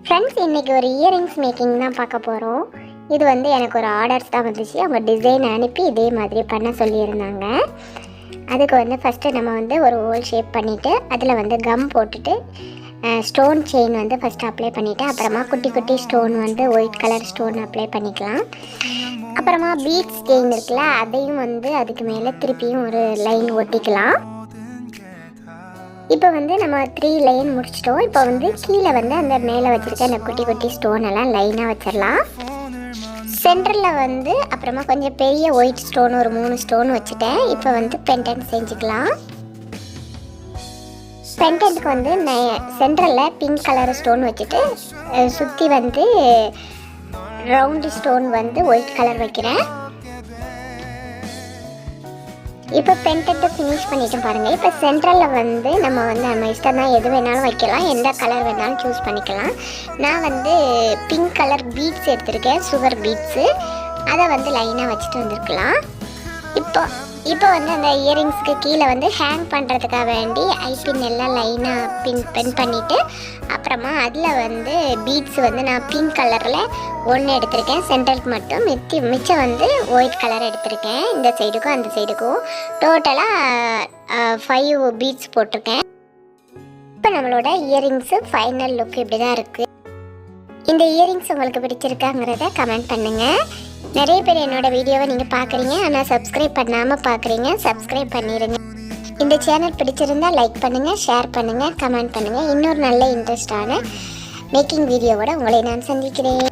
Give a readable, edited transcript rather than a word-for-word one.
Friends, இன்றைக்கி ஒரு earrings making தான் பார்க்க போகிறோம். இது வந்து எனக்கு ஒரு ஆர்டர்ஸ் தான் வந்துச்சு. அவங்க டிசைன் அனுப்பி இதே மாதிரி பண்ண சொல்லியிருந்தாங்க. அதுக்கு வந்து ஃபஸ்ட்டு நம்ம வந்து ஒரு ஹோல் ஷேப் பண்ணிவிட்டு அதில் வந்து கம் போட்டுட்டு ஸ்டோன் செயின் வந்து ஃபஸ்ட்டு அப்ளை பண்ணிவிட்டு அப்புறமா குட்டி குட்டி ஸ்டோன் வந்து ஒயிட் கலர் ஸ்டோன் அப்ளை பண்ணிக்கலாம். அப்புறமா பீட்ஸ் செயின் இருக்குல்ல, அதையும் வந்து அதுக்கு மேலே திருப்பியும் ஒரு லைன் ஒட்டிக்கலாம். இப்போ வந்து நம்ம 3 லைன் முடிச்சிட்டோம். இப்போ வந்து கீழே வந்து அந்த மேலே வச்சுருக்க அந்த குட்டி குட்டி ஸ்டோன் எல்லாம் லைனாக வச்சிடலாம். சென்டரில் வந்து அப்புறமா கொஞ்சம் பெரிய ஒயிட் ஸ்டோன் ஒரு 3 ஸ்டோன் வச்சுட்டேன். இப்போ வந்து பெண்டன்ட் செஞ்சுக்கலாம். பெண்டன்ட்டுக்கு வந்து சென்டரில் பிங்க் கலர் ஸ்டோன் வச்சுட்டு சுற்றி வந்து ரவுண்டு ஸ்டோன் வந்து ஒயிட் கலர் வைக்கிறேன். இப்போ பெண்டன்ட்டை ஃபினிஷ் பண்ணிட்டு பாருங்கள். இப்போ சென்ட்ரலில் வந்து நம்ம இஷ்டம் தான், எது வேணாலும் வைக்கலாம், எந்த கலர் வேணாலும் சூஸ் பண்ணிக்கலாம். நான் வந்து பிங்க் கலர் பீட்ஸ் எடுத்திருக்கேன், சுகர் பீட்ஸு. அதை வந்து லைனாக வச்சுட்டு வந்துருக்கலாம். இப்போ வந்து அந்த இயரிங்ஸ்க்கு கீழே வந்து ஹேங் பண்ணுறதுக்காக வேண்டி ஐபின் எல்லாம் லைனாக பென் பண்ணிவிட்டு அப்புறமா அதில் வந்து பீட்ஸ் வந்து நான் பிங்க் கலரில் 1 எடுத்திருக்கேன், சென்டருக்கு மட்டும். மிச்சம் வந்து ஒயிட் கலர் எடுத்திருக்கேன். இந்த சைடுக்கும் அந்த சைடுக்கும் டோட்டலாக 5 பீட்ஸ் போட்டிருக்கேன். இப்போ நம்மளோட இயரிங்ஸு ஃபைனல் லுக் இப்படி தான் இருக்குது. இந்த இயரிங்ஸ் உங்களுக்கு பிடிச்சிருக்காங்கிறத கமெண்ட் பண்ணுங்கள். நிறைய பேர் என்னோடய வீடியோவை நீங்கள் பார்க்குறீங்க, ஆனால் சப்ஸ்கிரைப் பண்ணாமல் பார்க்குறீங்க. சப்ஸ்கிரைப் பண்ணிடுங்க. இந்த சேனல் பிடிச்சிருந்தால் லைக் பண்ணுங்கள், ஷேர் பண்ணுங்கள், கமெண்ட் பண்ணுங்கள். இன்னொரு நல்ல இன்ட்ரெஸ்டான மேக்கிங் வீடியோவோட உங்களை நான் சந்திக்கிறேன்.